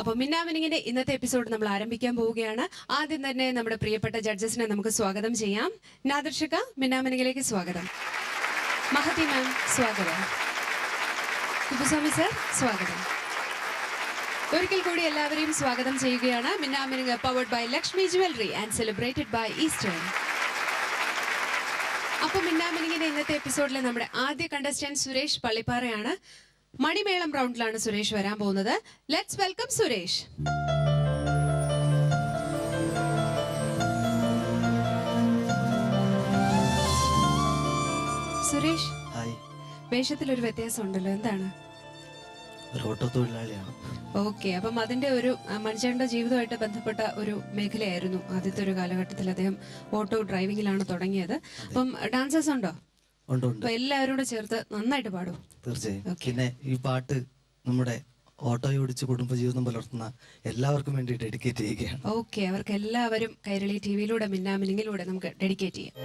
അപ്പോൾ മിന്നാമിനിങ്ങിന്റെ ഇന്നത്തെ എപ്പിസോഡ് നമ്മൾ ആരംഭിക്കാൻ പോവുകയാണ്. ആദ്യം തന്നെ നമ്മുടെ പ്രിയപ്പെട്ട ജഡ്ജസിനെ നമുക്ക് സ്വാഗതം ചെയ്യാം. നാദർഷിക, മിന്നാമിനിങ്ങിലേക്ക് സ്വാഗതം. മഹതി മാം സ്വാഗതം. കുപ്പുസ്വാമി സർ സ്വാഗതം. ഒരിക്കൽ കൂടി എല്ലാവരെയും സ്വാഗതം ചെയ്യുകയാണ്. Minnaminung powered by Lakshmi jewellery and celebrated by Eastern. അപ്പൊ മിന്നാമിനിങ്ങിന്റെ ഇന്നത്തെ എപ്പിസോഡിലെ നമ്മുടെ ആദ്യ കണ്ടസ്റ്റന്റ് സുരേഷ് പള്ളിപ്പാറയാണ്. മണിമേളം റൗണ്ടിലാണ് സുരേഷ് വരാൻ പോകുന്നത്. Let's welcome Suresh. സുരേഷ്, വേഷത്തിലൊരു വ്യത്യാസം ഉണ്ടല്ലോ, എന്താണ്? ഓട്ടോ തൊഴിലാളിയാണ്. ഓക്കെ, അപ്പം അതിന്റെ ഒരു മനുഷ്യന്റെ ജീവിതമായിട്ട് ബന്ധപ്പെട്ട ഒരു മേഖലയായിരുന്നു ആദ്യത്തെ ഒരു കാലഘട്ടത്തിൽ. അദ്ദേഹം ഓട്ടോ ഡ്രൈവിംഗിലാണ് തുടങ്ങിയത്. അപ്പം ഡാൻസേഴ്സ് ഉണ്ടോ? അപ്പൊ എല്ലാവരും കൂടെ ചേർത്ത് നന്നായിട്ട് പാടും. തീർച്ചയായും. പിന്നെ ഈ പാട്ട് നമ്മുടെ ഓട്ടോ ഓടിച്ച് കുടുംബജീവിതം പുലർത്തുന്ന എല്ലാവർക്കും വേണ്ടി ഡെഡിക്കേറ്റ് ചെയ്യുകയാണ്. ഓക്കെ, അവർക്ക് എല്ലാവരും കൈരളി ടിവിയിലൂടെ മിന്നാമിനിങ്ങിലൂടെ നമുക്ക് ഡെഡിക്കേറ്റ് ചെയ്യാം.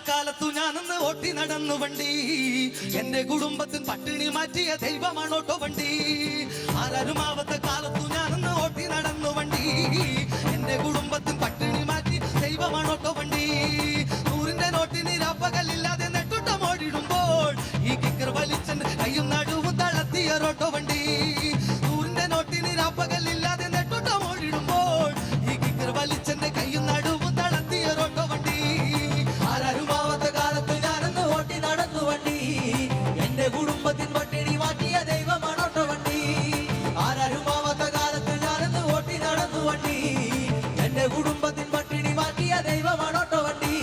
കാലത്തു ഞാനൊന്ന് ഓട്ടി നടന്നു വണ്ടി, എന്റെ കുടുംബത്തിൽ പട്ടിണി മാറ്റിയ ദൈവമാണോട്ടോ വണ്ടി. ആരാരുമാവത്തെ കാലത്തു ഞാനൊന്ന് ഓട്ടി നടന്നു വണ്ടി, എന്റെ കുടുംബത്തിൽ പട്ടിണി മാറ്റി ദൈവമാണോട്ടോ വണ്ടി. നൂറിന്റെ നോട്ടിന് രാപ്പകലില്ലാതെ നെട്ടുട്ടം ഓടിടുമ്പോൾ ഈ കിക്കർ വലിച്ചൻ കയ്യും നടുവും തളർത്തിയ റോട്ടോ വണ്ടി. നൂറിന്റെ നോട്ടിന് രാപ്പകലില്ലാതെ നെട്ടുട്ടം ഓടിടുമ്പോൾ ഈ കിക്കർ വലിച്ചന്റെ കയ്യും നടുവും തളർത്തിയ റോട്ടോ വണ്ടി. എന്റെ കുടുംബത്തിൻ പട്ടിണി മാറ്റിയ ദൈവമാണോട്ടോ വണ്ടി. ആരാരുമാവാത്ത കാലത്ത് ഞാനെന്ന് ഓട്ടി നടന്നു വണ്ടി, എന്റെ കുടുംബത്തിൻ പട്ടിണി മാറ്റിയ ദൈവമാണോട്ടോ വണ്ടി.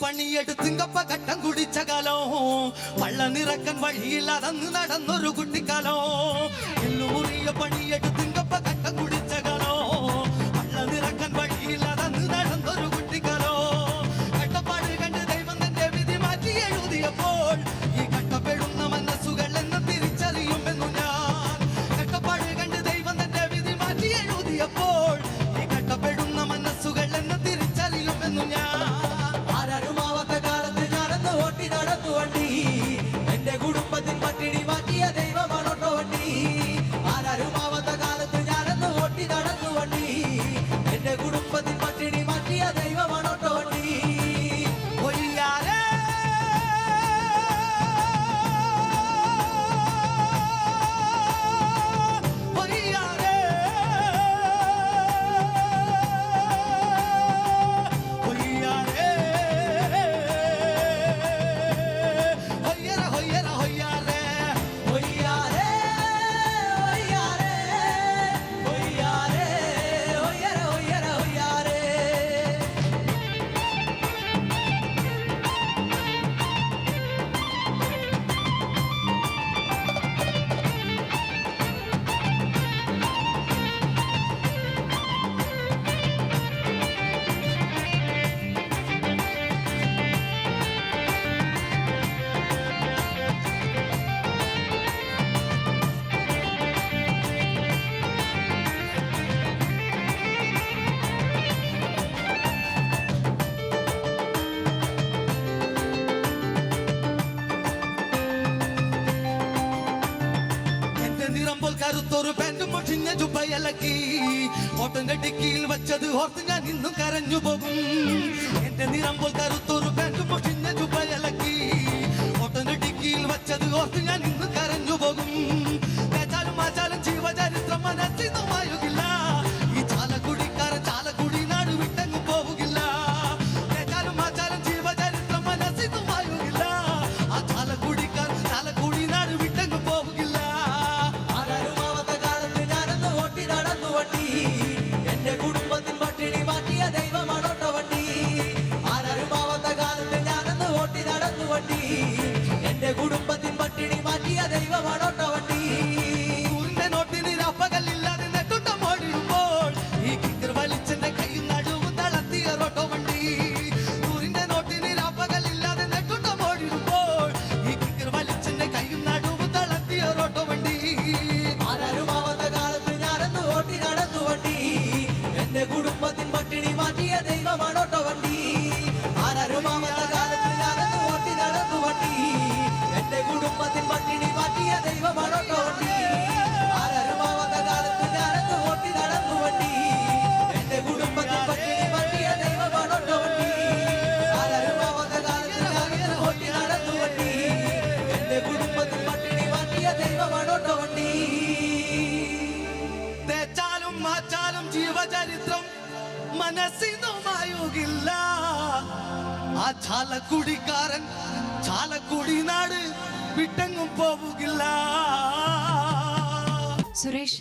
പണിയെടുത്തിങ്കപ്പ ഘട്ടം കുടിച്ച കാലോ, വള്ള നിറക്കൻ വഴിയില്ലാതന്ന് നടന്നൊരു കുട്ടിക്കാലോ. എല്ലുമുറിയ പണിയെടുത്തിങ്കപ്പ ഘട്ടം കുടിച്ച കാലോ, വള്ള നിറക്കൻ വഴിയില്ലാതന്ന് നടന്നൊരു കുട്ടിക്കാലോ. കട്ടപ്പാട് കണ്ട് ദൈവം തന്റെ വിധി മാറ്റി എഴുതിയപ്പോൾ ഈ കട്ടപ്പെടുന്ന മനസ്സുകൾ എന്ന് തിരിച്ചറിയുമെന്നു ഞാൻ. കട്ടപ്പാട് കണ്ട് ദൈവം തന്റെ വിധി മാറ്റി എഴുതിയപ്പോൾ ഈ കട്ടപ്പെടുന്ന മനസ്സുകൾ എന്ന് തിരിച്ചറിയുമെന്നു ഞാൻ. എന്റെ കുടുംബത്തിൻ പട്ടിണി മാറ്റിയ ദൈവമാണോട്ടോ വണ്ടി. ആരാരുമാവാത്ത കാലത്ത് ഞാനെന്ന് ഓട്ടി നടന്നു വണ്ടി, എന്റെ കുടുംബത്തിൻ പട്ടിണി മാറ്റിയ ദൈവമാണോട്ടോ വണ്ടി. കറുത്തൊരു പാൻറ്റും മുഷിഞ്ഞ ജുബയലക്കി ഓട്ടന്റെ ഡിക്കിയിൽ വെച്ചത് ഓർത്ത് ഞാൻ ഇന്നും കരഞ്ഞു പോകും എന്റെ നിറം പോൽ കറുത്തൊരു പാൻറ്റും മുഷിഞ്ഞ ജുബയലക്കി ഓട്ടന്റെ ഡിക്കിയിൽ വെച്ചത് ഓർത്ത് ഞാൻ ഇന്നും കരഞ്ഞു പോകും തേച്ചാലും മാച്ചാലും ജീവചരിത്രം മനസ്സിന്നുമായുകില്ല ഈ ചാലക്കുടിക്കാരൻ ചാലക്കുടി നാട് വിട്ടെങ്ങും പോവുകില്ല തേച്ചാലും മാച്ചാലും ജീവചരിത്രം മനസ്സിന്നുമായുകില്ല ആ ചാലക്കുടിക്കാരൻ ചാലക്കുടി നാട് വിട്ടെങ്ങും പോവുകില്ല ആരാരുമാവാത്ത കാലത്ത് ഞാനന്ന് ഓട്ടി നടന്നു വണ്ടി എന്റെ കുടുംബത്തിൽ പട്ടിണി മാറ്റിയ ദൈവമാണോട്ടോ വണ്ടി ആരാരുമാവാത്ത കാലത്ത് ഞാനന്ന് ഓട്ടി നടന്നു വണ്ടി എന്റെ കുടുംബത്തിൽ പട്ടിണി മാറ്റിയ ദൈവമാണോട്ടോ വണ്ടി ൂറിന്റെ നോട്ടിന് രാപ്പകലില്ലാതെ നെട്ടുട്ടം ഓടിടുമ്പോൾ ഈ കിക്കർ വലിച്ചെന്റെ കൈയും നടുവും തളർത്തിയ റോട്ടോ വണ്ടി ൂറിന്റെ നോട്ടിന് രാപ്പകലില്ലാതെ നെട്ടുട്ടം ഓടിടുമ്പോൾ ഈ കിക്കർ വലിച്ചെന്റെ കൈയും നടുവും തളർത്തിയ റോട്ടോ വണ്ടി ആരാരുമാവാത്ത കാലത്ത് ഞാനന്ന് ഓട്ടി നടന്നു വണ്ടി എന്റെ കുടുംബത്തിൽ പട്ടിണി മാറ്റിയ ദൈവമാണോട്ടോ വണ്ടി ആരാരുമാവാത്ത കാലത്ത് ഞാനന്ന് ഓട്ടി നടന്നു വണ്ടി എന്റെ കുടുംബത്തിൽ പട്ടിണി മാറ്റിയ ദൈവമാണോട്ടോ വണ്ടി ആരാരുമാവാത്ത കാലത്ത് ഞാനന്ന് ഓട്ടി നടന്നു വണ്ടി എന്റെ കുടുംബത്തിൽ പട്ടിണി മാറ്റിയ ദൈവമാണോട്ടോ വണ്ടി ആരാരുമാവാത്ത കാലത്ത് ഞാനന്ന് ഓട്ടി നടന്നു വണ്ടി എന്റെ കുടുംബത്തിൽ പട്ടിണി മാറ്റിയ ദൈവമാണോട്ടോ വണ്ടി തേച്ചാലും മാച്ചാലും ജീവചരിത്രം മനസ്സിനുമായുകില്ല ആ ചാലക്കുടിക്കാരൻ ചാലക്കുടി നാട് വിട്ടെങ്ങും പോവുകില്ല സുരേഷ്,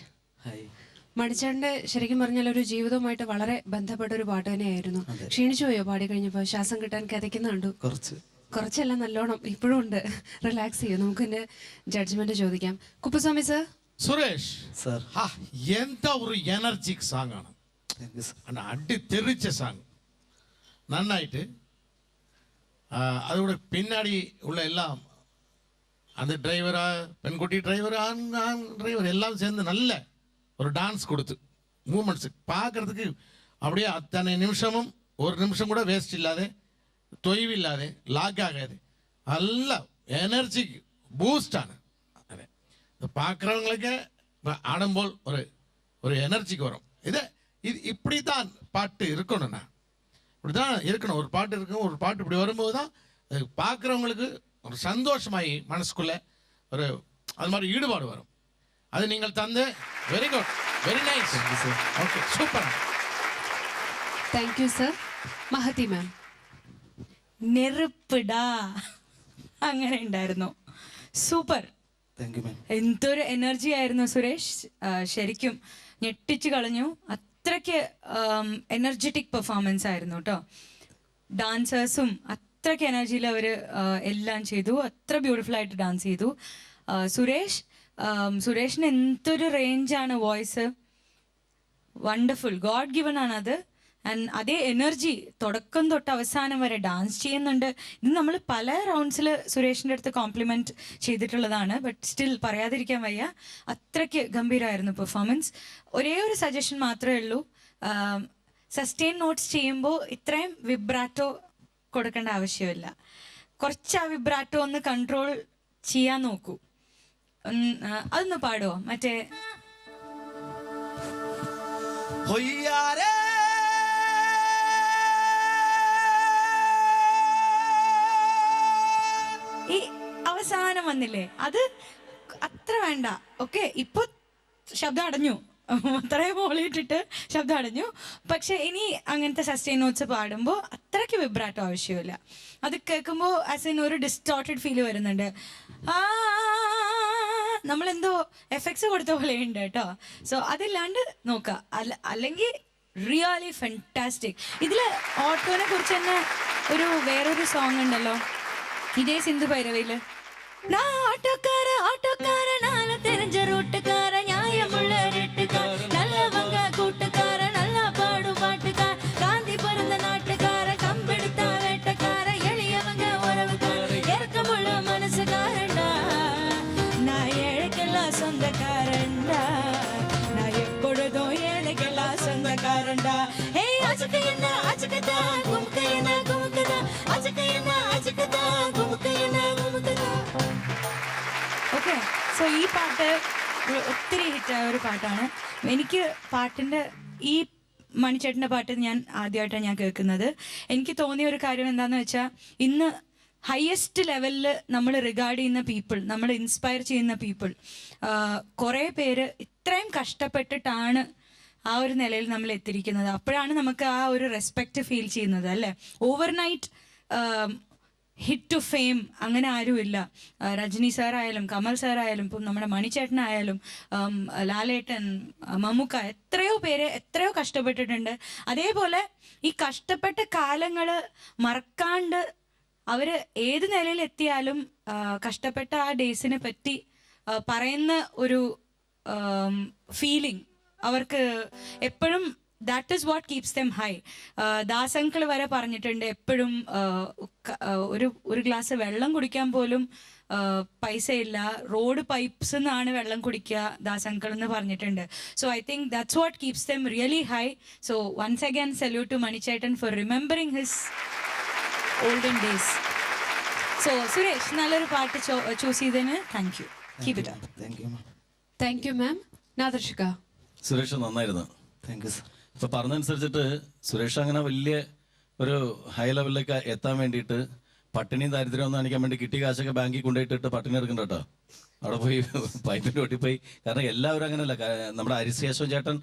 മണിച്ചേട്ടന്റെ ശരിക്കും പറഞ്ഞാൽ ഒരു ജീവിതവുമായിട്ട് വളരെ ബന്ധപ്പെട്ട ഒരു പാട്ട് തന്നെയായിരുന്നു. ക്ഷീണിച്ചു പോയോ പാടി കഴിഞ്ഞപ്പോ? ശ്വാസം കിട്ടാൻ കിതയ്ക്കുന്നുണ്ടു? കുറച്ചല്ല, നല്ലോണം ഇപ്പോഴും ഉണ്ട്. റിലാക്സ് ചെയ്യും. നമുക്ക് എന്റെ ജഡ്ജ്മെന്റ് ചോദിക്കാം. കുപ്പസ്വാമി സർ. സുരേഷ് സാർ എന്താ ഒരു എനർജിക് സാങ് ആണ്. അടി തെറിച്ച സാങ് നന്നായിട്ട് அதோட பின்னாடி உள்ள எல்லாம் அந்த டிரைவரா பெண்குட்டி டிரைவர் ஆண் டிரைவர் எல்லாம் சேர்ந்து நல்ல ஒரு டான்ஸ் கொடுத்து மூமெண்ட்ஸ் பார்க்கறதுக்கு அப்படியே அத்தனை நிமிஷமும் ஒரு நிமிஷம் கூட வேஸ்ட் இல்லாத தொய்வு இல்லாத லாக் ஆகாது நல்ல எனர்ஜிக் பூஸ்டான அது பார்க்குறவங்களுக்கு ஆடும்போல் ஒரு எனர்ஜிக்கு வரும் இது இப்படி தான் பாட்டு இருக்கணும்ண்ணா. இப்படி தான் இருக்கணும். ஒரு பாட்டு இருக்கும், ஒரு பாட்டு இப்படி வரும்போது தான் அது பார்க்குறவங்களுக்கு ஒரு சந்தோஷமாகி மனசுக்குள்ளே ஒரு அது மாதிரி ஈடுபாடு வரும். அது நீங்கள் தந்து very good, very nice. Okay, super. Thank you sir. Mahathi ma'am. നെറുപ്പിടാ അങ്ങനെ ഉണ്ടായിരുന്നു. സൂപ്പർ. എന്തൊരു എനർജി ആയിരുന്നു സുരേഷ്. ശരിക്കും ഞെട്ടിച്ചു കളഞ്ഞു. അത്രയ്ക്ക് എനർജറ്റിക് പെർഫോമൻസ് ആയിരുന്നു കേട്ടോ. ഡാൻസേഴ്സും അത്രയ്ക്ക് എനർജിയിൽ അവർ എല്ലാം ചെയ്തു. അത്ര ബ്യൂട്ടിഫുൾ ആയിട്ട് ഡാൻസ് ചെയ്തു. സുരേഷിന് എന്തൊരു റേഞ്ചാണ് വോയിസ്. വണ്ടർഫുൾ, ഗോഡ് ഗിവൺ ആണത്. ആൻഡ് അതേ എനർജി തുടക്കം തൊട്ട് അവസാനം വരെ ഡാൻസ് ചെയ്യുന്നുണ്ട്. ഇത് നമ്മൾ പല റൗണ്ട്സിൽ സുരേഷിൻ്റെ അടുത്ത് കോംപ്ലിമെൻറ്റ് ചെയ്തിട്ടുള്ളതാണ്. ബട്ട് സ്റ്റിൽ പറയാതിരിക്കാൻ വയ്യ, അത്രയ്ക്ക് ഗംഭീരമായിരുന്നു പെർഫോമൻസ്. ഒരേ ഒരു സജഷൻ മാത്രമേ ഉള്ളൂ. സസ്റ്റെയിൻ നോട്ട്സ് ചെയ്യുമ്പോൾ ഇത്രയും വിബ്രാറ്റോ കൊടുക്കേണ്ട ആവശ്യമില്ല. കുറച്ച് ആ വിബ്രാറ്റോ ഒന്ന് കൺട്രോൾ ചെയ്യാൻ നോക്കൂ. അതൊന്ന് പാടുമോ? മറ്റേ ഈ അവസാനം വന്നില്ലേ, അത് അത്ര വേണ്ട. ഓക്കെ, ഇപ്പൊ ശബ്ദം അടഞ്ഞു, അത്രയും മോളിയിട്ടിട്ട് ശബ്ദം അടഞ്ഞു. പക്ഷെ ഇനി അങ്ങനത്തെ സസ്റ്റെയിൻ നോട്ട്സ് പാടുമ്പോൾ അത്രയ്ക്ക് വിബ്രാറ്റോ ആവശ്യമില്ല. അത് കേൾക്കുമ്പോൾ ആസ് ഇൻ ഒരു ഡിസ്റ്റോർട്ടഡ് ഫീൽ വരുന്നുണ്ട്. നമ്മളെന്തോ എഫക്ട്സ് കൊടുത്ത പോലെ ഉണ്ട് കേട്ടോ. സോ അതില്ലാണ്ട് നോക്കുക. അല്ലെങ്കിൽ റിയലി ഫാന്റാസ്റ്റിക്. ഇതിൽ ഓട്ടോനെ കുറിച്ച് തന്നെ വേറൊരു സോങ് ഉണ്ടല്ലോ, ഇതേ സിന്ധു ഭൈരവിയില്. ஆட்டோக்கார நால தெரிஞ்ச ரோட்டுக்கார நியாயமுள்ள ரெட்டுக்கார நல்லவங்க கூட்டுக்கார நல்லா பாடும் பாட்டுக்கார காந்தி பிறந்த நாட்டுக்கார கம்பெடுத்தா வேட்டக்கார எளியவங்க உறவுக்கார இறக்கமுள்ள மனசுக்காரண்டா. நான் ஏழைக்கெல்லாம் சொந்தக்காரண்டா, நான் எப்பொழுதும் ஏழைக்கெல்லாம் சொந்தக்காரண்டா. ஹே அச்சுக்கு என்ன அச்சுக்கதா குமுக்கு என்ன குமுக்குதா அச்சுக்கு என்ன அச்சுக்கதா குமுக்கு என்ன குமுக்குதா. ഓക്കെ, സോ ഈ പാട്ട് ഒത്തിരി ഹിറ്റായ ഒരു പാട്ടാണ്. എനിക്ക് പാട്ടിൻ്റെ ഈ മണിച്ചേട്ടൻ്റെ പാട്ട് ഞാൻ ആദ്യമായിട്ടാണ് ഞാൻ കേൾക്കുന്നത്. എനിക്ക് തോന്നിയ ഒരു കാര്യം എന്താണെന്ന് വെച്ചാൽ, ഇന്ന് ഹയസ്റ്റ് ലെവലിൽ നമ്മൾ റിഗാർഡ് ചെയ്യുന്ന പീപ്പിൾ, നമ്മൾ ഇൻസ്പയർ ചെയ്യുന്ന പീപ്പിൾ, കുറേ പേര് ഇത്രയും കഷ്ടപ്പെട്ടിട്ടാണ് ആ ഒരു നിലയിൽ നമ്മൾ എത്തിയിരിക്കുന്നത്. അപ്പോഴാണ് നമുക്ക് ആ ഒരു റെസ്പെക്റ്റ് ഫീൽ ചെയ്യുന്നത്, അല്ലേ? ഓവർനൈറ്റ് ഹിറ്റ് ടു ഫെയിം അങ്ങനെ ആരുമില്ല. രജനി സാറായാലും കമൽ സാറായാലും ഇപ്പം നമ്മുടെ മണിച്ചേട്ടനായാലും ലാലേട്ടൻ, മമ്മൂക്ക, എത്രയോ പേര് എത്രയോ കഷ്ടപ്പെട്ടിട്ടുണ്ട്. അതേപോലെ ഈ കഷ്ടപ്പെട്ട കാലങ്ങൾ മറക്കാണ്ട് അവർ ഏത് നിലയിൽ എത്തിയാലും കഷ്ടപ്പെട്ട ആ ഡേയ്സിനെ പറ്റി പറയുന്ന ഒരു ഫീലിംഗ് അവർക്ക് എപ്പോഴും, that is what keeps them high. Das uncle വരെ പറഞ്ഞിട്ടുണ്ട്, എപ്പോഴും ഒരു ഗ്ലാസ് വെള്ളം കുടിക്കാൻ പോലും പൈസയില്ല, റോഡ് പൈപ്പ്സ് നിന്നാണ് വെള്ളം കുടിക്കുക ദാസങ്കിൾ എന്ന് പറഞ്ഞിട്ടുണ്ട്. So I think that's what keeps them really high. So once again salute to മണിച്ചേട്ടൻ for remembering his olden days. So Suresh, നല്ലൊരു പാട്ട് ചൂസ് ചെയ്തതിന് thank you. Keep it up. Thank you ma'am. Nadarshika. Suresh നന്നായിരുന്നു. Thank you sir. ഇപ്പൊ പറഞ്ഞതനുസരിച്ചിട്ട് സുരേഷ് അങ്ങനെ വലിയ ഒരു ഹൈ ലെവലിലേക്ക് എത്താൻ വേണ്ടിയിട്ട് പട്ടിണിയും ദാരിദ്ര്യം ഒന്നും കാണിക്കാൻ വേണ്ടി കിട്ടിയ കാശൊക്കെ ബാങ്കിൽ കൊണ്ടുപോയിട്ടിട്ട് പട്ടിണി എടുക്കണ്ട കേട്ടോ. അവിടെ പോയി പൈപ്പിൻ്റെ ഒട്ടിപ്പോയി. കാരണം എല്ലാവരും അങ്ങനെയല്ല. നമ്മുടെ അരിശേഷം ചേട്ടൻ,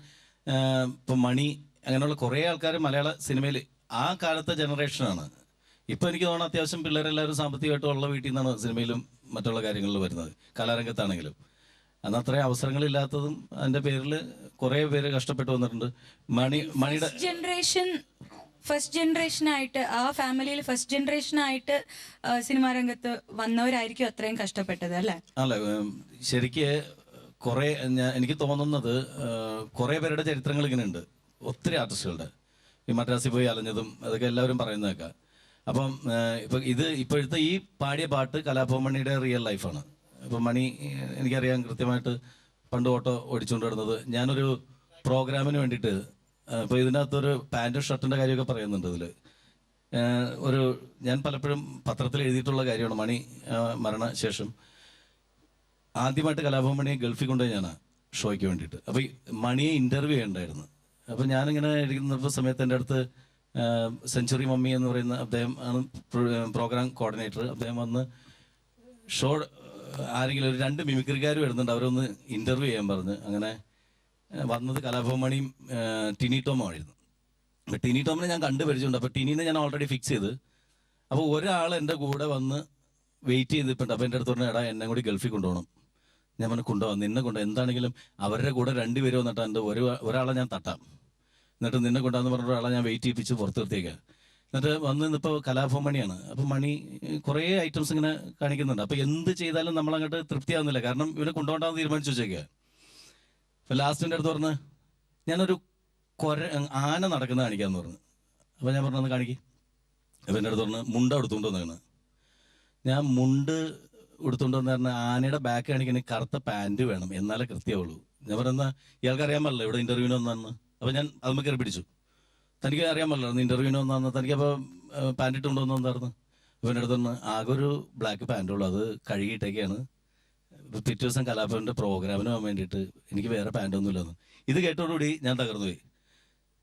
ഇപ്പം മണി, അങ്ങനെയുള്ള കുറേ ആൾക്കാർ മലയാള സിനിമയിൽ ആ കാലത്തെ ജനറേഷനാണ്. ഇപ്പം എനിക്ക് തോന്നുന്നു അത്യാവശ്യം പിള്ളേരെല്ലാവരും സാമ്പത്തികമായിട്ട് ഉള്ള വീട്ടിൽ നിന്നാണ് സിനിമയിലും മറ്റുള്ള കാര്യങ്ങളിലും വരുന്നത്, കലാരംഗത്താണെങ്കിലും. അന്ന് അത്രയും അവസരങ്ങളില്ലാത്തതും അതിൻ്റെ പേരിൽ കുറേ പേര് കഷ്ടപ്പെട്ടു വന്നിട്ടുണ്ട്. മണിയുടെ ഫസ്റ്റ് ജനറേഷനായിട്ട്, ആ ഫാമിലിയിൽ ഫസ്റ്റ് ജനറേഷനായിട്ട് സിനിമാ രംഗത്ത് വന്നവരായിരിക്കും അത്രയും കഷ്ടപ്പെട്ടത്, അല്ലേ? അല്ല, ശരിക്ക് കുറേ എനിക്ക് തോന്നുന്നത് കുറേ പേരുടെ ചരിത്രങ്ങൾ ഇങ്ങനെ ഉണ്ട്, ഒത്തിരി ആർട്ടിസ്റ്റുകളുടെ. ഈ മദ്രാസിൽ പോയി അലഞ്ഞതും അതൊക്കെ എല്ലാവരും പറയുന്നതൊക്കെ. അപ്പം ഇപ്പോഴത്തെ ഈ പാടിയ പാട്ട് കലാഭവൻ മണിയുടെ റിയൽ ലൈഫാണ്. ഇപ്പം മണി, എനിക്കറിയാം കൃത്യമായിട്ട്, പണ്ട് ഓട്ടോ ഓടിച്ചുകൊണ്ട് കിടന്നത്. ഞാനൊരു പ്രോഗ്രാമിന് വേണ്ടിയിട്ട്, ഇപ്പോൾ ഇതിനകത്തൊരു പാൻറ്റും ഷർട്ടിൻ്റെ കാര്യമൊക്കെ പറയുന്നുണ്ട് ഇതിൽ. ഞാൻ പലപ്പോഴും പത്രത്തിൽ എഴുതിയിട്ടുള്ള കാര്യമാണ്. മണി മരണശേഷം ആദ്യമായിട്ട് കലാഭവൻ മണിയെ ഗൾഫിൽ കൊണ്ടുപോയി ഞാൻ ഷോയ്ക്ക് വേണ്ടിയിട്ട്. അപ്പോൾ ഈ മണിയെ ഇൻ്റർവ്യൂ ചെയ്യണ്ടായിരുന്നു. അപ്പോൾ ഞാനിങ്ങനെ ഇരിക്കുന്ന സമയത്ത് എൻ്റെ അടുത്ത് സെഞ്ചുറി മമ്മി എന്ന് പറയുന്ന അദ്ദേഹം ആണ് പ്രോഗ്രാം കോർഡിനേറ്റർ. അദ്ദേഹം വന്ന് ഷോ, ആരെങ്കിലും ഒരു 2 മിമിക്രിക്കാർ വരുന്നുണ്ട്, അവരൊന്ന് ഇൻ്റർവ്യൂ ചെയ്യാൻ പറഞ്ഞ്. അങ്ങനെ വന്നത് കലാഭവൻ മണിയും ടിനി ടോമായിരുന്നു. അപ്പോൾ ടിനി ടോമിനെ ഞാൻ കണ്ടു പരിചയമുണ്ട്. അപ്പോൾ ടിനീനെ ഞാൻ ഓൾറെഡി ഫിക്സ് ചെയ്ത്. അപ്പോൾ ഒരാൾ എൻ്റെ കൂടെ വന്ന് വെയിറ്റ് ചെയ്തിട്ടുണ്ട്. അപ്പോൾ എൻ്റെ അടുത്ത് പറഞ്ഞാൽ, എടാ എന്നെ കൂടി ഗൾഫിൽ കൊണ്ടുപോകണം. ഞാൻ പറഞ്ഞു, കൊണ്ടുപോകാം, നിന്നെ കൊണ്ട് എന്താണെങ്കിലും അവരുടെ കൂടെ 2 പേര് വന്നിട്ട് എൻ്റെ ഒരാളെ ഞാൻ തട്ടാം, എന്നിട്ട് നിന്നെ കൊണ്ടാന്ന് പറഞ്ഞ ഒരാളെ ഞാൻ വെയിറ്റ് ചെയ്യിപ്പിച്ച് പുറത്ത് നിർത്തിയേക്കാം. എന്നിട്ട് വന്ന് നിന്നിപ്പോൾ കലാഭവൻ മണിയാണ്. അപ്പം മണി കുറേ ഐറ്റംസ് ഇങ്ങനെ കാണിക്കുന്നുണ്ട്. അപ്പോൾ എന്ത് ചെയ്താലും നമ്മളങ്ങോട്ട് തൃപ്തിയാവുന്നില്ല. കാരണം ഇവനെ കൊണ്ടുപോകണ്ടെന്ന് തീരുമാനിച്ചു വെച്ചേക്കുക. അപ്പോൾ ലാസ്റ്റിൻ്റെ അടുത്ത് പറഞ്ഞ്, ഞാനൊരു ആന നടക്കുന്നത് കാണിക്കാമെന്ന് പറഞ്ഞു. അപ്പോൾ ഞാൻ പറഞ്ഞു, ഒന്ന് കാണിക്കും. അപ്പോൾ എൻ്റെ അടുത്ത് പറഞ്ഞ്, മുണ്ട എടുത്തുകൊണ്ട് വന്നേക്കണ്. ഞാൻ മുണ്ട് എടുത്തുകൊണ്ട് വന്ന് പറഞ്ഞാൽ, ആനയുടെ ബാക്ക് കാണിക്കണമെങ്കിൽ കറുത്ത പാൻറ് വേണം, എന്നാലേ കൃത്യമുള്ളൂ. ഞാൻ പറയുന്ന, ഇയാൾക്ക് അറിയാൻ പാടില്ല ഇവിടെ ഇൻ്റർവ്യൂവിന് വന്നാന്ന്. അപ്പോൾ ഞാൻ അതുമ്പോൾ കയറി പിടിച്ചു. തനിക്ക് അറിയാൻ പാടില്ലായിരുന്നു ഇൻ്റർവ്യൂവിന് വന്നാന്ന്. തനിക്കപ്പോൾ പാൻറ് ഇട്ട് കൊണ്ടുവന്നായിരുന്നു. അപ്പോൾ എൻ്റെ അടുത്ത് പറഞ്ഞ്, ആകെ ഒരു ബ്ലാക്ക് പാൻറ്റുള്ളൂ, അത് കഴുകിയിട്ടൊക്കെയാണ്. പിറ്റേ ദിവസം കലാഭവൻ്റെ പ്രോഗ്രാമിന് പോകാൻ വേണ്ടിയിട്ട് എനിക്ക് വേറെ പാൻറ്റൊന്നുമില്ലെന്ന്. ഇത് കേട്ടോടുകൂടി ഞാൻ തകർന്നുപോയി.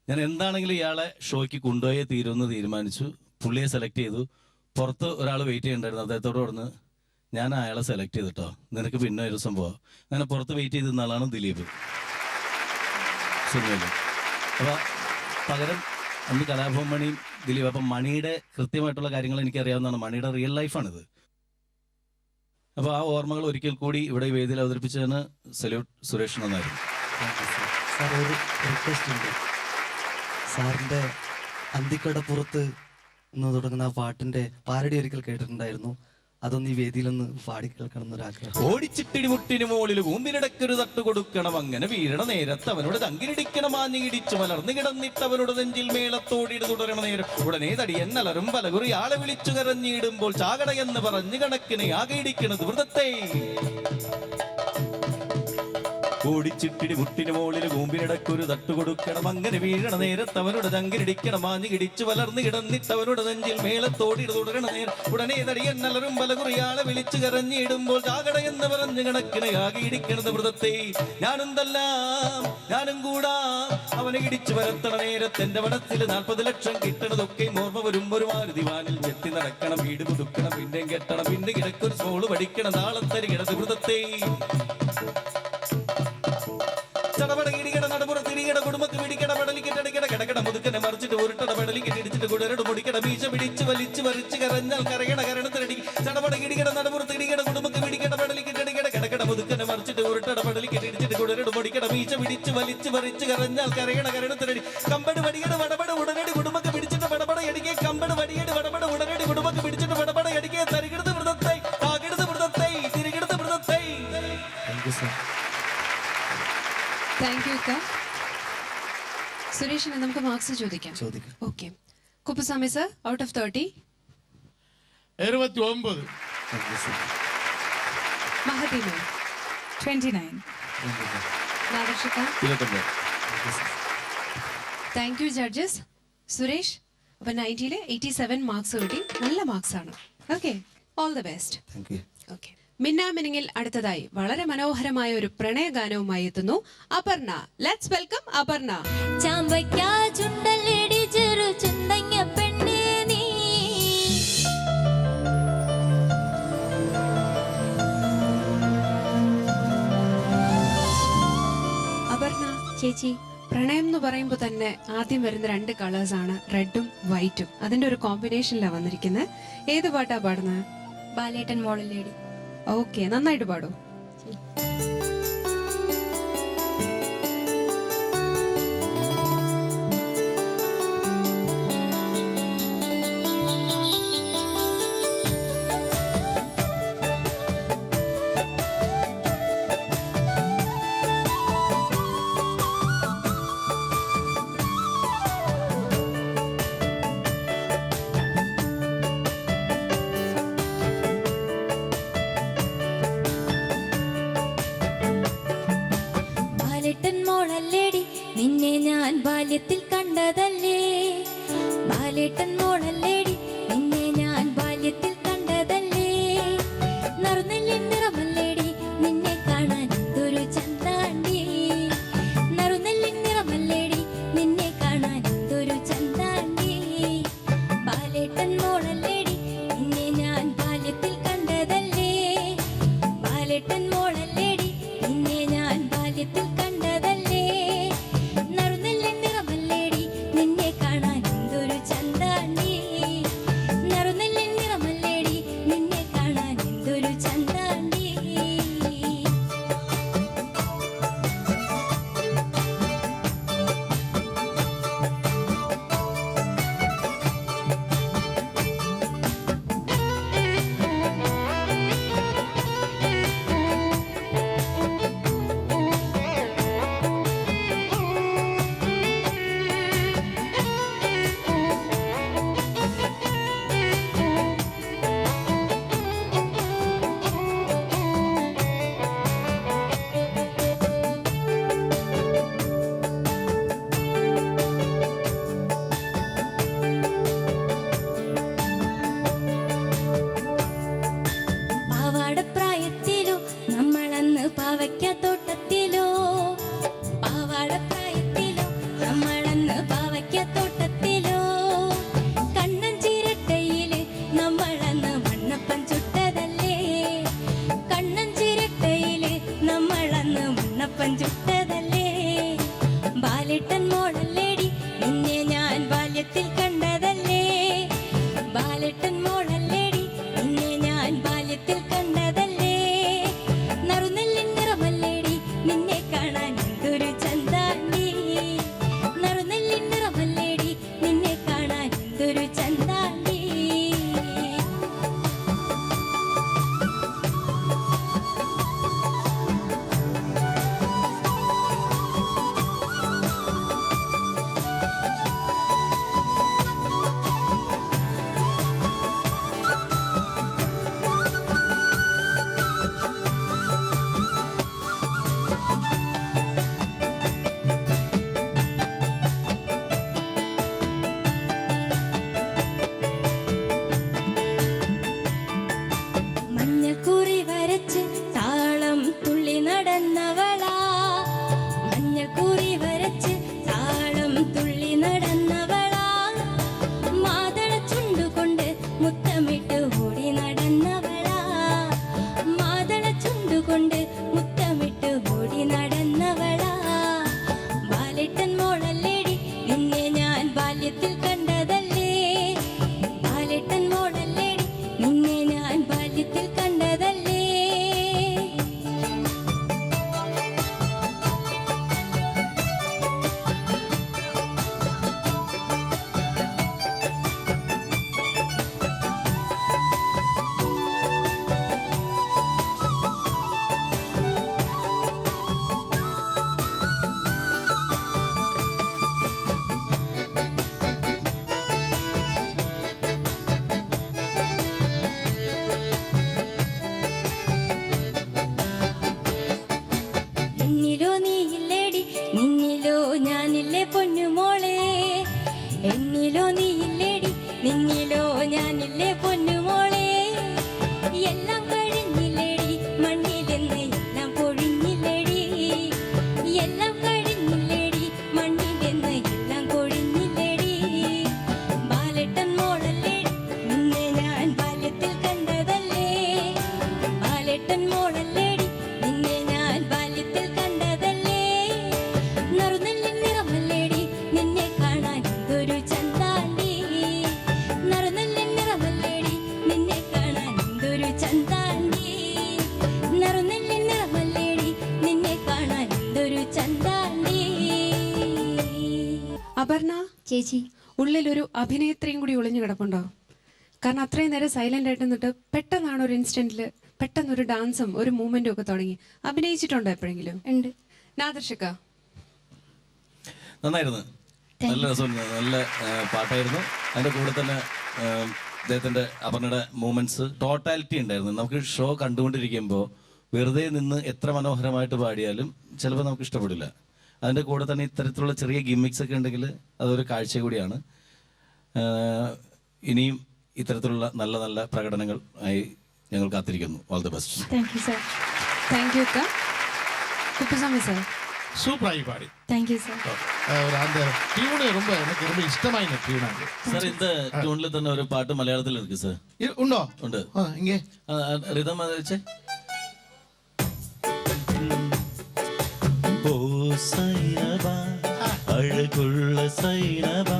ഞാൻ എന്താണെങ്കിലും ഇയാളെ ഷോയ്ക്ക് കൊണ്ടുപോയേ തീരുമെന്ന് തീരുമാനിച്ചു. പുള്ളിയെ സെലക്ട് ചെയ്തു. പുറത്ത് ഒരാൾ വെയിറ്റ് ചെയ്യണ്ടായിരുന്നു. അദ്ദേഹത്തോട് പറഞ്ഞ്, ഞാൻ അയാളെ സെലക്ട് ചെയ്തിട്ടോ, നിനക്ക് പിന്നെ ഒരു ദിവസം പോവാം. അങ്ങനെ പുറത്ത് വെയിറ്റ് ചെയ്തിരുന്ന ആളാണ് ദിലീപ് സിനിമയിൽ. അപ്പോൾ പകരം അന്ന് കലാഭവൻ മണിയും ദിലീപ്. അപ്പം മണിയുടെ കൃത്യമായിട്ടുള്ള കാര്യങ്ങൾ എനിക്കറിയാവുന്നതാണ്. മണിയുടെ റിയൽ ലൈഫാണിത്. അപ്പോൾ ആ ഓർമ്മകൾ ഒരിക്കൽ കൂടി ഇവിടെ ഈ വേദിയിൽ അവതരിപ്പിച്ചതിന് സല്യൂട്ട് സുരേഷ്. നന്നായിരുന്നു. സാർ, ഒരു റിക്വസ്റ്റ് ഉണ്ട്. സാറിൻ്റെ അന്തിക്കടപ്പുറത്ത് എന്ന് തുടങ്ങുന്ന ആ പാട്ടിൻ്റെ പാരഡി ഒരിക്കൽ കേട്ടിട്ടുണ്ടായിരുന്നു. അതൊന്ന് ഈ വേദിയിലൊന്ന് പാടി കേൾക്കണം എന്നൊരാഗ്രഹം. ഓടിച്ചിട്ടിടി മുട്ടിന് മുകളിൽ കൂമ്പിനിടക്കൊരു തട്ട് കൊടുക്കണം, അങ്ങനെ വീഴണ നേരത്ത് അവനോട് തങ്കിനിടിക്കണം, ആഞ്ഞിടിച്ചു മലർന്നു കിടന്നിട്ടവനോട് നെഞ്ചിൽ മേളത്തോടിയിട്ട് തുടരണ നേരം ഉടനെ തടിയെന്നലറും പലകുറി ആളെ വിളിച്ചു കരഞ്ഞിടുമ്പോൾ ചാകടയെന്ന് പറഞ്ഞ് കണക്കിനെ ആകെ ഇടിക്കണത് വൃതത്തെ. ഓടിച്ചിട്ടിടി മുട്ടിന് മോളിൽ കൂമ്പിനിടക്കൊരു തട്ടുകൊടുക്കണം. അങ്ങനെ വീഴണ നേരത്ത് അവനുടെ ചങ്കിരിടിക്കണം. മാഞ്ഞു കിടിച്ചു വളർന്നു കിടന്നിട്ട് അവനുടെ നെഞ്ചിൽ മേളത്തോടി തുടരണ നേരം ഉടനെ തടിയൻ നലറും പലകുറിയാളെ വിളിച്ചു കരഞ്ഞിടുമ്പോൾ ചാകട എന്ന് പറഞ്ഞു കണക്കിന് ആകെ ഇടിക്കണത് വ്രതത്തെ. ഞാനും കൂടാ അവനെ ഇടിച്ചു വരത്തണ നേരത്ത് എന്റെ വടത്തിൽ 40 ലക്ഷം കിട്ടണതൊക്കെ ഓർമ്മ വരും. ഒരു മാരുതി വാനിൽ ചെത്തി നടക്കണം, വീട് പുതുക്കണം, പിന്നെയും കെട്ടണം, പിന്നെ കിടക്കൊരു സോള് പഠിക്കണം, നാളത്തരി കിടത് വ്രതത്തെ. ചടപട ഇടികട നടുപുറത്തിരികട കുടുംബക്ക് പിടിക്കട പടലിക്കെട്ടടിക്കട കിടക്കട മുതുക്കനെ മറിച്ചിട്ട് ഉരുട്ടട പടലിക്കെട്ടിടിച്ചിട്ട് കുടരട് പൊടിക്കട മീശ പിടിച്ച് വലിച്ചു വരിച്ച് കരഞ്ഞാൽ കരകട കരണത്തിനടി. ചടപട ഇടികട നടുപുറത്തിരികട കുടുംബക്ക് പിടിക്കട പടലിക്കെട്ടടിക്കട കിടക്കട മുതുക്കനെ മറിച്ചിട്ട് ഉരുട്ടട പടലിക്കെട്ടിടിച്ചിട്ട് കുടരട് പൊടിക്കട മീശ പിടിച്ച് വലിച്ചു വരിച്ച് കരഞ്ഞാൽ കരകട കരണത്തിനടി. കമ്പട് വടികട വടപട ഉടനടി കുടുംബക്ക് പിടിച്ചിട്ട് പടപട അടിക്കെ. കമ്പട് വടിയട് വടപട ഉടനടി കുടുംബക്ക് പിടിച്ചിട്ട് പടപട അടിക്കെ. തരികിടത് വ്രതത്തെ, താകിടത് വ്രതത്തെ, തിരികിടത് വ്രതത്തെ. Thank you. സുരേഷിന് നമുക്ക് മാർക്സ് ചോദിക്കാം. Okay. Kuppuswamy sir, out of 30 69. Mahathi ma'am 29. Nadarshika. 29. Thank you judges. Suresh, അപ്പൊ 90-ല് 87 മാർക്സ് കിട്ടി. നല്ല മാർക്സ് ആണ്. Okay, all the best. Okay. മിന്നാമിനിങ്ങിൽ അടുത്തതായി വളരെ മനോഹരമായ ഒരു പ്രണയഗാനവുമായി എത്തുന്നു അപർണ. Let's welcome Aparna. ചാമ്പയ്ക്കാ ചുണ്ടല്ലേടി ചെറു ചുണ്ടങ്ങ പെണ്ണേ നീ. അപർണ ചേച്ചി, പ്രണയം എന്ന് പറയുമ്പോൾ തന്നെ ആദ്യം വരുന്ന 2 കളേഴ്സ് ആണ് റെഡും വൈറ്റും. അതിന്റെ ഒരു കോമ്പിനേഷനിലാണ് വന്നിരിക്കുന്നത്. ഏത് പാട്ടാ പാടുന്നത്? ബാലേട്ടൻ മോളല്ലേടി. ഓക്കെ, നന്നായിട്ട് പാടും. ബാലേട്ടൻ മോളല്ലേടി നിന്നെ ഞാൻ ബാല്യത്തിൽ കണ്ടതല്ലേ. ബാലേട്ടൻ മോളല്ലേടി നിന്നെ ഞാൻ ബാല്യത്തിൽ കണ്ടതല്ലേ. നറുനെല്ലിൻ നിറമല്ലേടി നിന്നെ കാണാൻ എന്തൊരു ചന്താണ്ടി. നറുനെല്ലിൻ നിറമല്ലേടി നിന്നെ കാണാൻ എന്തൊരു ചന്താണ്ടി. ബാലേട്ടൻ മോളല്ലേടി നിന്നെ ഞാൻ ബാല്യത്തിൽ കണ്ടതല്ലേ. ബാലേട്ടൻ മോളല്ലേടി നിന്നെ ഞാൻ ബാല്യത്തിൽ കണ്ടതല്ലേ. നറുനെല്ലിൻ നിറമല്ലേടി നിന്നെ കാണാൻ എന്തൊരു ചന്താണ്ടി. നറുനെല്ലിൻ നിറമല്ലേടി നിന്നെ കാണാൻ എന്തൊരു ചന്താണ്ടി. നിന്നിലോ ഞാനില്ലേ പൊന്നുമോളെ എല്ലാം കഴിഞ്ഞില്ലേടി മണ്ണിലെന്ന് എല്ലാം പൊഴിഞ്ഞില്ലേടി എല്ലാം കഴിഞ്ഞില്ലേടി മണ്ണിലെന്ന് എല്ലാം കൊഴിഞ്ഞില്ലേടി ബാലേട്ടൻ മോളല്ലേടി നിന്നെ ഞാൻ ബാല്യത്തിൽ കണ്ടതല്ലേ ബാലേട്ടൻ മോളല്ലേടി നിന്നെ ഞാൻ ബാല്യത്തിൽ കണ്ടതല്ലേ നറുനെല്ലിൻ നിറമല്ലേടി നിന്നെ കാണാൻ എന്തൊരു ചന്താണ്ടി നറുനെല്ലിൻ നിറമല്ലേടി നിന്നെ കാണാൻ എന്തൊരു ചന്താണ്ടി നറുനെല്ലിൻ നിറമല്ലേടി നിന്നെ കാണാൻ എന്തൊരു ചന്താണ്ടി അപർണ ചേച്ചി ഉള്ളിലൊരു അഭിനേത്രിയും കൂടി ഒളിഞ്ഞു കിടപ്പുണ്ടോ? കാരണം അത്രയും നേരം സൈലന്റ് ആയിട്ട് നിന്നിട്ട് പെട്ടെന്നാണ് ഒരു ഇൻസ്റ്റന്റില് പെട്ടെന്നൊരു ഡാൻസും ഒരു മൂവ്മെന്റും ഒക്കെ തുടങ്ങി. അഭിനയിച്ചിട്ടുണ്ടോ എപ്പോഴെങ്കിലും? ഉണ്ട്. നാദർശിക നന്നായിരുന്നു, നല്ല രസമുണ്ട്, നല്ല പാട്ടായിരുന്നു. അതിൻ്റെ കൂടെ തന്നെ അദ്ദേഹത്തിൻ്റെ അപർണയുടെ മൂമെന്റ്സ് ടോട്ടാലിറ്റി ഉണ്ടായിരുന്നു. നമുക്ക് ഷോ കണ്ടുകൊണ്ടിരിക്കുമ്പോൾ വെറുതെ നിന്ന് എത്ര മനോഹരമായിട്ട് പാടിയാലും ചിലപ്പോൾ നമുക്ക് ഇഷ്ടപ്പെടില്ല. അതിൻ്റെ കൂടെ തന്നെ ഇത്തരത്തിലുള്ള ചെറിയ ഗിമ്മിക്സ് ഒക്കെ ഉണ്ടെങ്കിൽ അതൊരു കാഴ്ച കൂടിയാണ്. ഇനിയും ഇത്തരത്തിലുള്ള നല്ല നല്ല പ്രകടനങ്ങൾ ആയി ഞങ്ങൾ കാത്തിരിക്കുന്നു. All the best. Thank you sir. Thank you Kuppuswamy sir. சூப்பராகி பாடி താങ്ക് യു സാർ. அந்த டியூனு எனக்கு ரொம்ப இஷ்டமாயின டியூனாங்க. സാർ இந்த ട്യൂണിൽ തന്നെ ഒരു പാട്ട് മലയാളത്തിൽ ഇருக்கு സാർ. ഉണ്ടോ? ഉണ്ട്. ഇങ്ങേ റിതം വെച്ചേ. ഓ സൈനബ അഴകുള്ള സൈനബ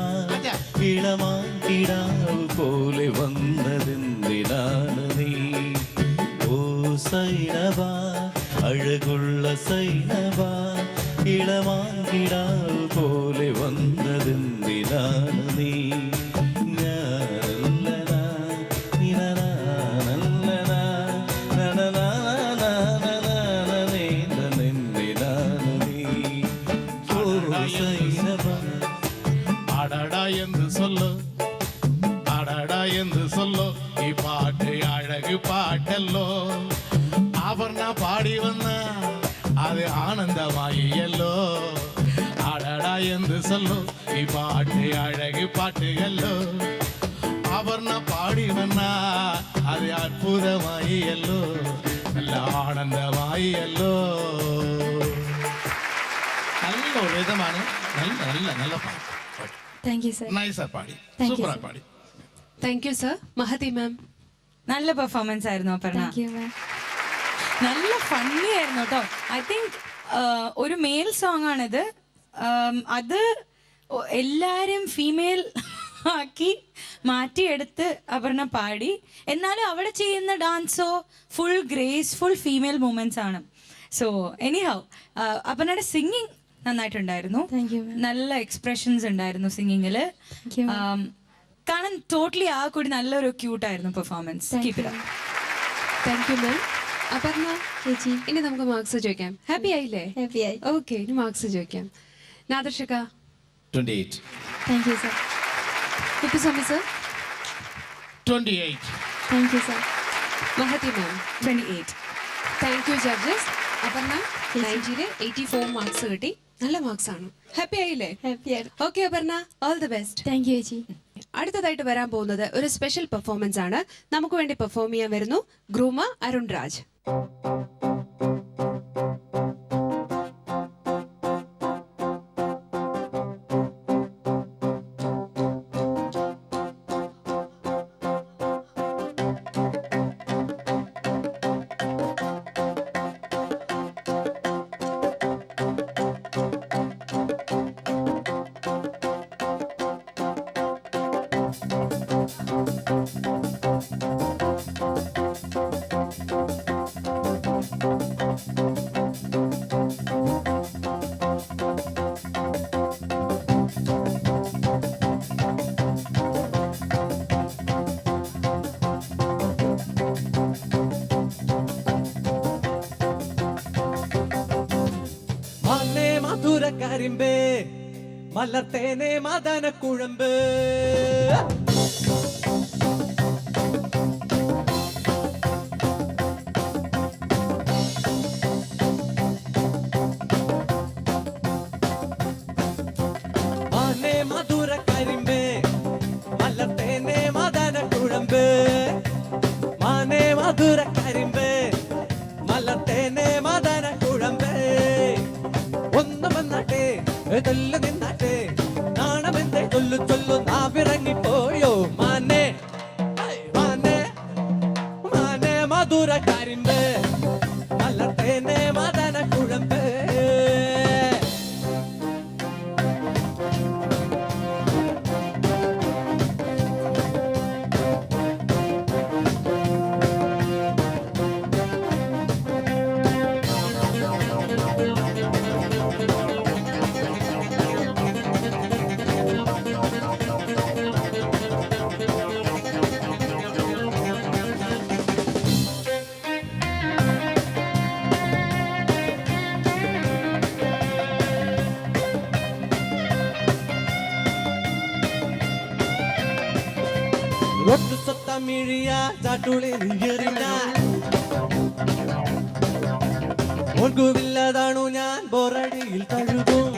ഇളമാക്കിടാവ് പോലെ വന്നതെന്തിനാണ് നീ? ഓ സൈനബ അഴകുള്ള സൈനബ ഇളമാക്കിടാവ് പോലെ വന്നതെന്തിനാണ് നീ? ഞാനല്ലനാ നിനനാനല്ലനാ നനനാനനനനനനനെന്തിനാണ് നീ? ഓ സൈനബ அடடா என்று சொல்லு, அடடா என்று சொல்லு, பாட்டு அழகு பாட்டல்லோ. ஆபரணா பாடி வந்த அது ஆனந்தமாயல்லோ. அடடா என்று சொல்லு, பாட்டு அழகு பாட்டுகல்லோ. ஆபரணா பாடி வந்த அது அற்புதமாயல்லோ, நல்ல ஆனந்தமாயல்லோ. நல்ல ஒரு விதமான நல்ல நல்ல நல்ல பாட்டு. Thank you sir. നൈസാ പാടി, Thank you, സൂപ്പറാ sir. പാടി. Thank you sir. Mahathi ma'am. നല്ല പെർഫോമൻസ് ആയിരുന്നു അപർണ. താങ്ക് യു മാം. നല്ല ഫണ്ണി ആയിരുന്നു കേട്ടോ. ഐ തിങ്ക് ഒരു മെയിൽ സോങ് ആണിത്. അത് എല്ലാരും ഫീമെയിൽ ആക്കി മാറ്റിയെടുത്ത് അപർണ പാടി. എന്നാലും അവിടെ ചെയ്യുന്ന ഡാൻസോ ഫുൾ ഗ്രേസ്ഫുൾ ഫീമെയിൽ മൂമെന്റ്സ് ആണ്. സോ എനിഹൗ അപർണയുടെ സിംഗിങ് നന്നായിട്ടുണ്ടായിരുന്നു. Thank you, ma'am. നല്ല എക്സ്പ്രഷൻസ് ഉണ്ടായിരുന്നു സിംഗിങ്ങില്. Thank you, ma'am. കാണാൻ ടോട്ടലി ആ കൂടി നല്ലൊരു ക്യൂട്ടായിരുന്നു performance. Thank you. Thank you ma'am. Aparna ചേച്ചി ഇനി നമുക്ക് മാർക്സ് ചോദിക്കാം. ഹാപ്പി ആയില്ലേ? ഹാപ്പിയായി. ഓക്കെ, ഇനി മാർക്സ് ചോദിക്കാം. Nadarshika. 28. Thank you sir. Kuppuswamy sir. 28. Thank you sir. Mahathi ma'am. 28. Thank you judges. Aparna 90-ല് 84 മാർക്സ് കിട്ടി. നല്ല മാർക്സ് ആണ്. ഹാപ്പി ആയില്ലേ? ഹാപ്പിയായി. Okay Aparna, all the best. Thank you ചേച്ചി. അടുത്തതായിട്ട് വരാൻ പോകുന്നത് ഒരു സ്പെഷ്യൽ പെർഫോമൻസ് ആണ്. നമുക്ക് വേണ്ടി പെർഫോം ചെയ്യാൻ വരുന്നു ഗ്രൂമർ അരുൺ രാജ്. മണ്ണേ മധുര കരിമ്പേ മലർത്തേനെ മദന കുഴമ്പ് മണ്ണേ മധുര കരിമ്പേ മലർത്തേനെ തല്ലു നിന്നാട്ടെ നാണമെന്തേ ചൊല്ലു ചൊല്ലു നാവിറങ്ങിപ്പോയോ മാനേ മാനേ മാനേ മധുര കരിമ്പ് മലർത്തേനെ മദന കുഴമ്പ് ഒട്ടു സത്തമിഴിയ ചാട്ടുളി നീറിഞ്ഞാൽ ഓർക്കുവില്ലതാണു ഞാൻ ബോറടിയിൽ കഴുകും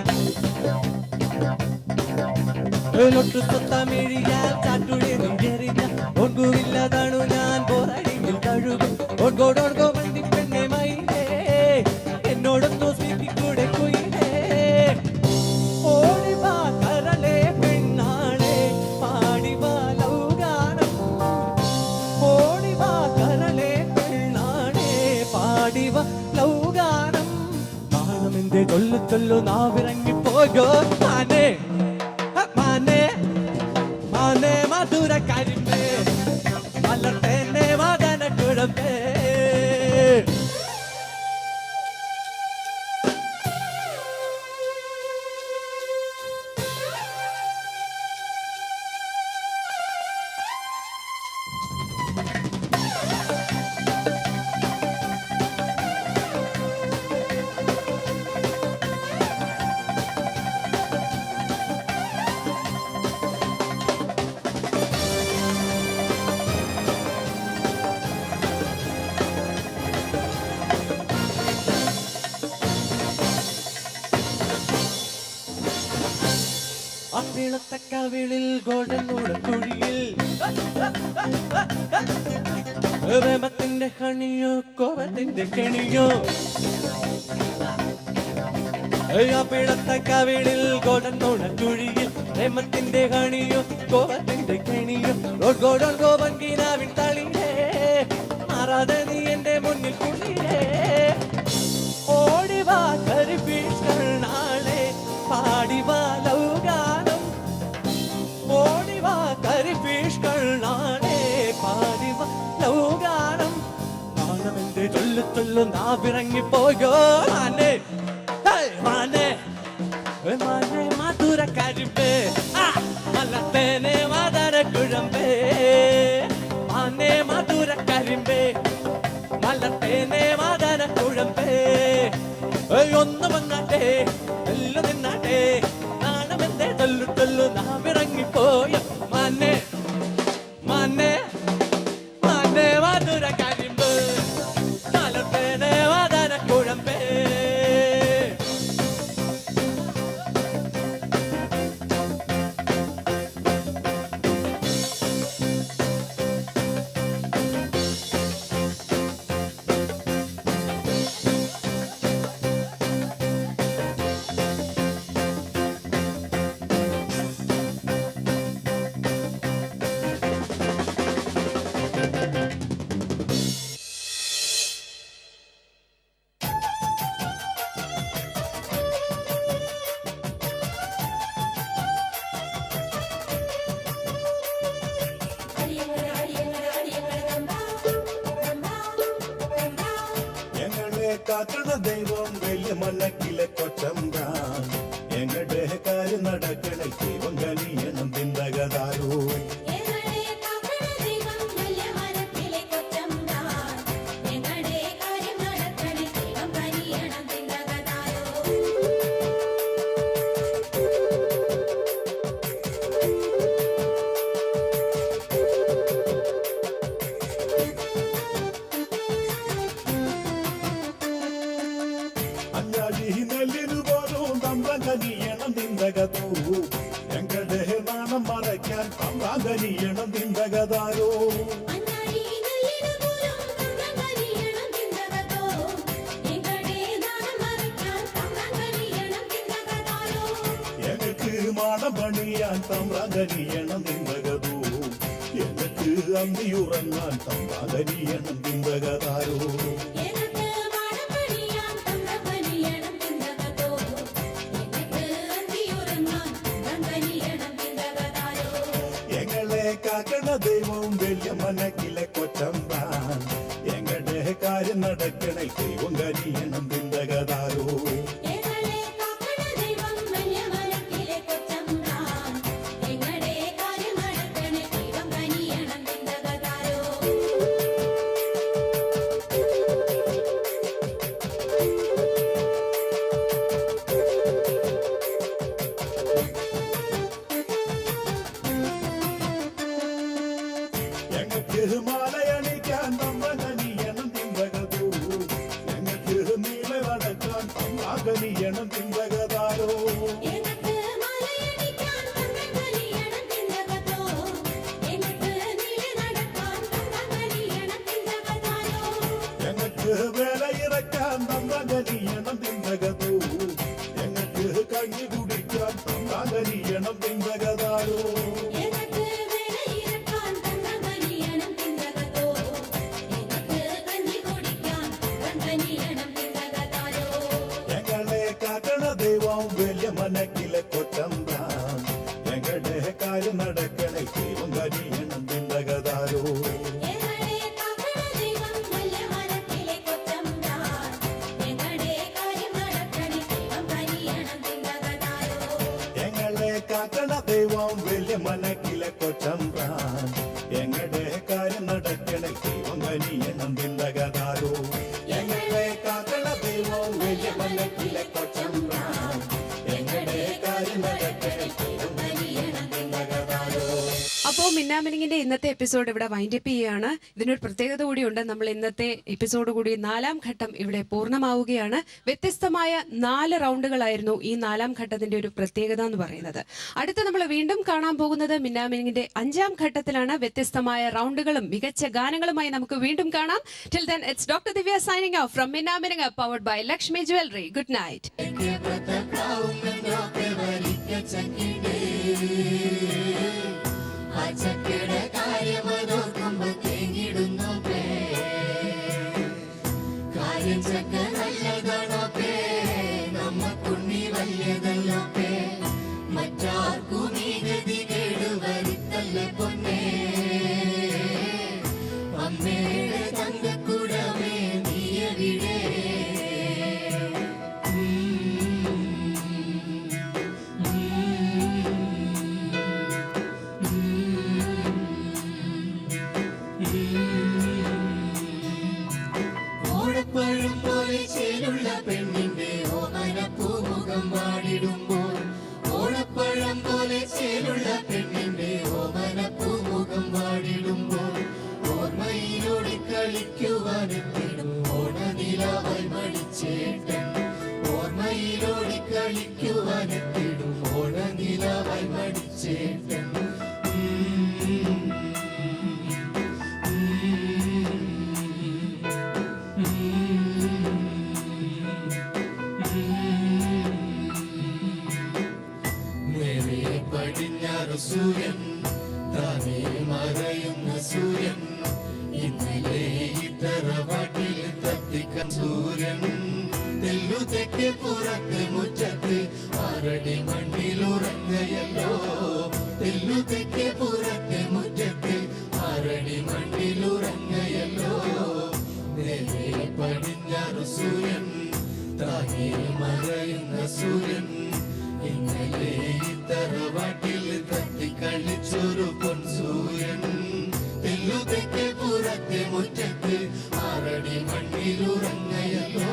ഒട്ടു സത്തമിഴിയാൽ ചാട്ടുളി നീറിഞ്ഞാൽ ഓർക്കുവില്ലതാണു ഞാൻ ബോറടിയിൽ കഴുകും ഓർക്കോടോർക്കോ വണ്ടി പെണ്ണെ മയിലേ എന്നോടൊന്നു സ്നേഹിക്കൂടെ കുയിലേ ഓടിവാ കരളെ പെണ്ണാളെ പാടിവാ ലൗഗാനം ഓടിവാ കരളെ പെണ്ണാളെ പാടിവാ ലൗഗാനം നാണമെന്തേ ചൊല്ലു ചൊല്ലു നാവിറങ്ങിപ്പോകോ മാനേ മാനേ മാനേ മധുര കരിമ്പേ മലർത്തേനെ മദന കുഴമ്പേ അപ്പിളത്തക്കവിളിൽ ഗോൾഡൻ കുഴിയിൽ പ്രേമത്തിന്റെ കണിയോ കോപത്തിന്റെ കെണിയോ അപ്പിളത്തക്കവിളിൽ ഗോൾഡൻ കുഴിയിൽ പ്രേമത്തിന്റെ കണിയോ കോപത്തിന്റെ കെണിയോ ഗോപൻ കീനാവിൻ തളിയേ മാറാതെ നീ എന്റെ മുന്നിൽ കുളിയേ ഓടിവാ കരിപ്പീഷ്കൾ നാളെ പാടിവാ ലൗഗാനം ഓടിവാ കരിപ്പീഷ്കൾ നാളെ പാടിവാ ലൗഗാനം നാണമെന്തേ ചൊല്ലു ചൊല്ലു നാവിറങ്ങിപ്പോയോ മാനേ മാനേ മാനേ മധുര കരിമ്പേ മലത്തേനെ മദന കുഴമ്പേ മാനേ മധുര കരിമ്പേ മലത്തേനെ മദന കുഴമ്പേ ഒന്ന് വന്നാട്ടെ എല്ലു നിന്നാട്ടെ നാണമെന്തേ ചൊല്ലു ചൊല്ലു നാവിറങ്ങിപ്പോയ മാനേ മാനേ മാനേ മധുര കരിമ്പ് മലത്തേനെ മദന കുഴമ്പേ കാക്കണ ദൈവം വലിയ മണ്ണക്കിലെ കൊച്ചമ്പ്രാൻ എങ്ങടെ കാര്യം നടക്കണ ദൈവം കനിയണം തിന്തകതാരോ കനിയണം തിന്തകതോ എങ്കടെ നാണം മറയ്ക്കാൻ കനിയണം തിന്തകതാരോ പണിയാൻ തമ്പ്രാങ്കനിയണം നിന്നകതോ എനിക്ക് അന്തിയുറങ്ങാൻ തമ്പ്രാങ്കനിയണം നിന്നകതാരോ എങ്ങളെ കാക്കണ ദൈവം വലിയ മനക്കിലെ കൊച്ചമ്പാൻ എങ്ങളുടെ കാര്യം നടക്കണേ ദൈവം കനിയണം നിന്നകതാരോ ഞങ്ങൾക്ക് മാലയണിക്കാൻ തമ്പ്രാങ്കനിയണം തിന്തകതോ ഞങ്ങൾക്ക് നീല നടക്കാൻ തമ്പ്രാങ്കനിയണം തിന്തകതാരോ ഞങ്ങൾക്ക് വേലയിറക്കാൻ തമ്പ്രാങ്കനിയണം തിന്തകതോ ഞങ്ങൾക്ക് കഞ്ഞി കുടിക്കാൻ തമ്പ്രാങ്കനിയണം തിന്തകതാരോ ഞങ്ങളെ കാക്കണ ദൈവം വലിയ മനക്കിലെ കൊച്ചമ്പ്രാൻ ഞങ്ങളുടെ കാര്യം നടക്കണേ ദൈവം കനിയണം തിന്തകതാരോ ഞങ്ങളെ കാക്കണ ദൈവം വലിയ മനക്കിലെ കൊച്ചമ്പ്രാൻ ഞങ്ങളുടെ കാര്യം നടക്കണേ ദൈവം കനിയണം തിന്തകതാരോ ഞങ്ങളെ കാക്കണ ദൈവം വലിയ മനക്കിലെ കൊച്ചമ്പ്രാൻ ഞങ്ങളുടെ കാര്യം നടക്കണേ ദൈവം കനിയണം തിന്തകതാരോ. അപ്പോൾ മിന്നാമിനിങ്ങിന്റെ ഇന്നത്തെ എപ്പിസോഡ് ഇവിടെ വൈൻഡപ്പ് ചെയ്യുകയാണ്. ഇതിനൊരു പ്രത്യേകത കൂടിയുണ്ട്. നമ്മൾ ഇന്നത്തെ എപ്പിസോഡ് കൂടി 4ാം ഘട്ടം ഇവിടെ പൂർണ്ണമാവുകയാണ്. വ്യത്യസ്തമായ 4 റൗണ്ടുകളായിരുന്നു ഈ 4ാം ഘട്ടത്തിന്റെ ഒരു പ്രത്യേകത എന്ന് പറയുന്നത്. അടുത്ത നമ്മൾ വീണ്ടും കാണാൻ പോകുന്നത് മിന്നാമിനിങ്ങിന്റെ 5ാം ഘട്ടത്തിലാണ്. വ്യത്യസ്തമായ റൗണ്ടുകളും മികച്ച ഗാനങ്ങളുമായി നമുക്ക് വീണ്ടും കാണാം. Till then, it's Dr. Divya signing off from Minnamininga, powered by Lakshmi Jewelry. Good night. ഓടപ്പഴം പോലെ ചേലുള്ള പെണ്ണിന്റെ ഓമന പൂമുഖം വാടിടുമ്പോൾ ഓടപ്പഴം പോലെ ചേലുള്ള പെണ്ണിന്റെ ഓമന പൂമുഖം വാടിടുമ്പോൾ ഓർമ്മയിലൂടെ കളിക്കുവാനെത്തിടും ഓണനിലാവായി മടിച്ചേട്ടൻ ഓർമ്മയിലൂടെ കളിക്കുവാനെത്തിടും ഓണനിലാവായി മടിച്ചേട്ടൻ പടിഞ്ഞാറ് സൂര്യൻ താനേ മറയുന്ന സൂര്യൻ ഇന്നലെ ഇത്തറവാട്ടിൽ തത്തിക്കാൻ സൂര്യൻ തെല്ലു തെക്കേ പുറത്ത് മുറ്റത്ത് 6 അടി മണ്ണിലുറങ്ങയല്ലോ തെല്ലു തെക്കേ പുറത്ത് മുറ്റത്ത് 6 അടി മണ്ണിലുറങ്ങയല്ലോ നേരെ പടിഞ്ഞാറ് സൂര്യൻ താനേ മറയുന്ന സൂര്യൻ ഇന്നലെ തറവാട്ടിൽ തത്തിക്കളിച്ചൊരു പൊൻസൂര്യൻ തെല്ലു തെക്കേ പുറത്തെ മുറ്റത്ത് 6 അടി മണ്ണിലുറങ്ങയല്ലോ